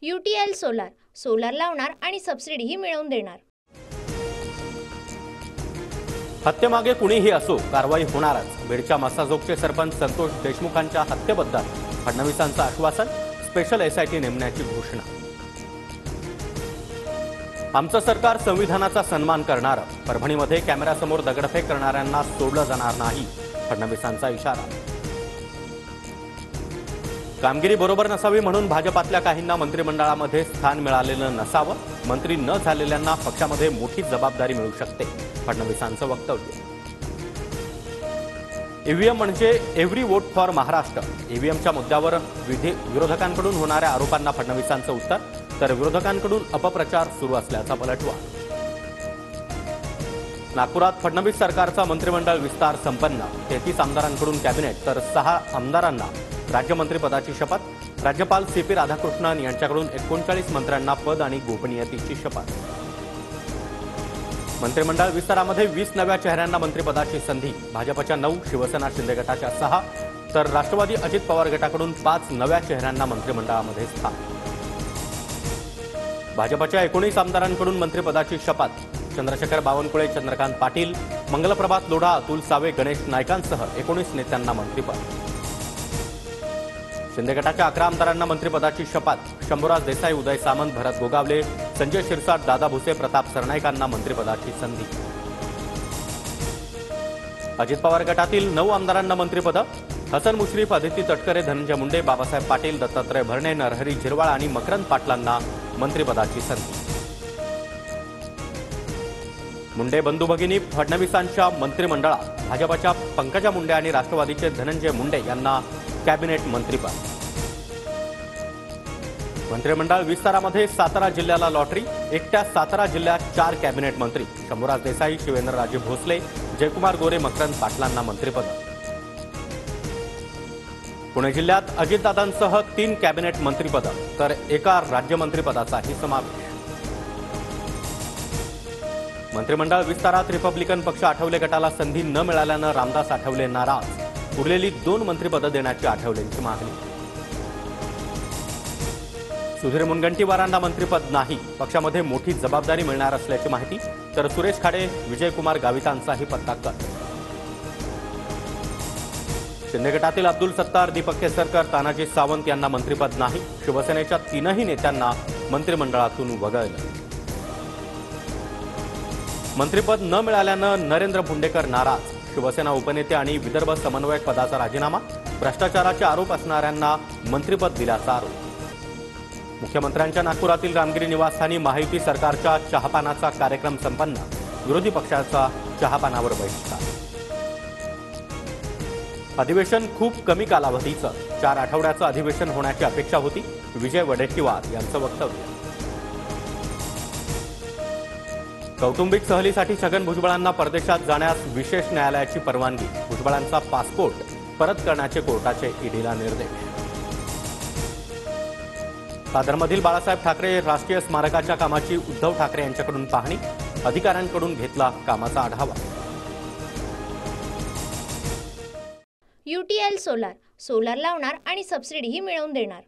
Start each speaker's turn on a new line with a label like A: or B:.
A: UTL solar लावणार आणि सबसिडीही मिळवून देणार।
B: हत्येमागे कुणीही असो कारवाई होणारच। बीडच्या मसाजोगचे सरपंच संतोष देशमुखांच्या हत्येबद्दल फडणवीसांचं आश्वासन, स्पेशल SIT नेमण्याची घोषणा। आमचं सरकार संविधानाचा सन्मान करणार, परभणीमध्ये कॅमेऱ्यासमोर दगडफेक करणाऱ्यांना सोडलं जाणार नाही, फडणवीसांचा इशारा। कामगिरी बरोबर नसावी म्हणून भाजपातल्या काहींना मंत्रिमंडळामध्ये स्थान मिळालेलं नसावं, मंत्री न झालेल्यांना पक्षामध्ये मोठी जबाबदारी मिळू शकते, फडणवीसांचं वक्तव्य। ईव्हीएम म्हणजे एव्हरी वोट फॉर महाराष्ट्र। ईव्हीएमच्या मुद्द्यावर विरोधकांकडून होणाऱ्या आरोपांना फडणवीसांचं उत्तर, तर विरोधकांकडून अपप्रचार सुरू असल्याचा पलटवार। नागपुरात फडणवीस सरकारचा मंत्रिमंडळ विस्तार संपन्न, 33 आमदारांकडून कॅबिनेट तर 6 आमदारांना राज्यमंत्रीपदाची शपथ। राज्यपाल CP राधाकृष्णन यांच्याकडून 39 मंत्र्यांना पद आणि गोपनीयतेची शपथ। मंत्रिमंडळ विस्तारामध्ये 20 नव्या चेहऱ्यांना मंत्रिपदाची संधी, भाजपच्या 9, शिवसेना शिंदे गटाच्या 6 तर राष्ट्रवादी अजित पवार गटाकडून 5 नव्या चेहऱ्यांना मंत्रिमंडळामध्ये स्थान। भाजपच्या 19 आमदारांकडून मंत्रिपदाची शपथ, चंद्रशेखर बावनकुळे, चंद्रकांत पाटील, मंगलप्रभात लोढा, अतुल सावे, गणेश नाईकांसह 19 नेत्यांना मंत्रिपद। शिंदे गटाच्या 11 आमदारांना मंत्रिपदाची शपथ, शंभूराज देसाई, उदय सामंत, भरत गोगावले, संजय शिरसाट, दादा भुसे, प्रताप सरनाईकांना मंत्रिपदाची संधी। अजित पवार गटातील 9 आमदारांना मंत्रिपद, हसन मुश्रीफ, अदिती तटकरे, धनंजय मुंडे, बाबासाहेब पाटील, दत्तात्रय भरणे, नरहरी झिरवाळ आणि मकरंद पाटलांना मंत्रिपदाची संधी। मुंडे बंधू भगिनी फडणवीसांच्या मंत्रिमंडळात भाजपच्या पंकजा मुंडे आणि राष्ट्रवादीचे धनंजय मुंडे यांना कॅबिनेट मंत्रिपद। मंत्रिमंडळ विस्तारामध्ये सातारा जिल्ह्याला लॉटरी, एकट्या सातारा जिल्ह्यात 4 कॅबिनेट मंत्री, शंभूराज देसाई, शिवेंद्रराजे भोसले, जयकुमार गोरे, मकरंद पाटलांना मंत्रिपद। पुणे जिल्ह्यात अजितदादांसह 3 कॅबिनेट मंत्रिपद तर 1 राज्यमंत्रिपदाचाही समावेश। मंत्रिमंडळ विस्तारात रिपब्लिकन पक्ष आठवले गटाला संधी न मिळाल्यानं रामदास आठवले नाराज, उरलेली 2 मंत्रिपदं देण्याची आठवलेंची मागणी। सुधीर मुनगंटीवारांना मंत्रिपद नाही, पक्षामध्ये मोठी जबाबदारी मिळणार असल्याची माहिती, तर सुरेश खाडे, विजयकुमार गावितांचाही पत्ता कट। शिंदे गटातील अब्दुल सत्तार, दीपक केसरकर, तानाजी सावंत यांना मंत्रिपद नाही, शिवसेनेच्या 3ही नेत्यांना मंत्रिमंडळातून वगळलं। मंत्रिपद न मिळाल्यानं नरेंद्र भुंडेकर नाराज, शिवसेना उपनेते आणि विदर्भ समन्वयक पदाचा राजीनामा, भ्रष्टाचाराचे आरोप असणाऱ्यांना मंत्रिपद दिल्याचा आरोप। मुख्यमंत्र्यांच्या नागपुरातील रामगिरी निवासस्थानी महायुती सरकारच्या चहापानाचा कार्यक्रम संपन्न, विरोधी पक्षाचा चहापानावर बहिष्कार। अधिवेशन खूप कमी कालावधीचं, 4 आठवड्याचं अधिवेशन होण्याची अपेक्षा होती, विजय वडेट्टीवार यांचं वक्तव्य। कौटुंबिक सहलीसाठी छगन भुजबळांना परदेशात जाण्यास विशेष न्यायालयाची परवानगी, भुजबळांचा पासपोर्ट परत करण्याचे कोर्टाचे ईडीला निर्देश। दादरमधील बाळासाहेब ठाकरे राष्ट्रीय स्मारकाच्या कामाची उद्धव ठाकरे यांच्याकडून पाहणी, अधिकाऱ्यांकडून घेतला कामाचा आढावा।
A: UTL सोलार लावणार आणि सबसिडीही मिळवून देणार।